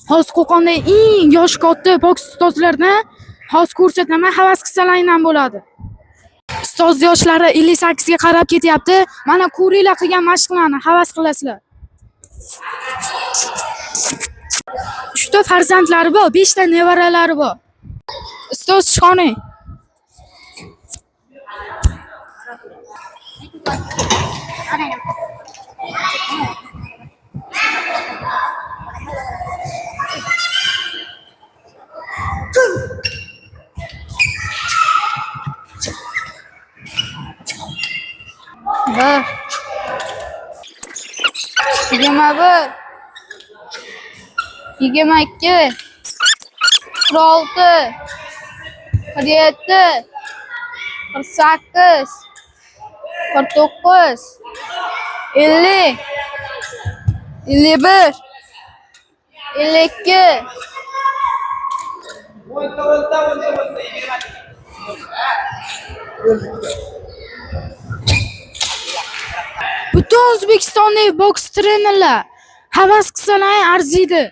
Hozir Qo'qonda eng yoshi katta boks ustozlarini hozir ko'rsataman, havas qilsalaring ham bo'ladi. Ustoz yoshlari 58 ga qarab ketyapti. Mana ko'ringlar qilgan mashqlarni, havas qilasizlar. 3 ta farzandlari bor, 5 ta nevaralari bor. Ustoz chiqoning. Bir. 21. 22. 46. 47. 48. 49. 50. 51. 52. Butun O'zbekistondagi boks trenerlar havas qilsalar arziydi.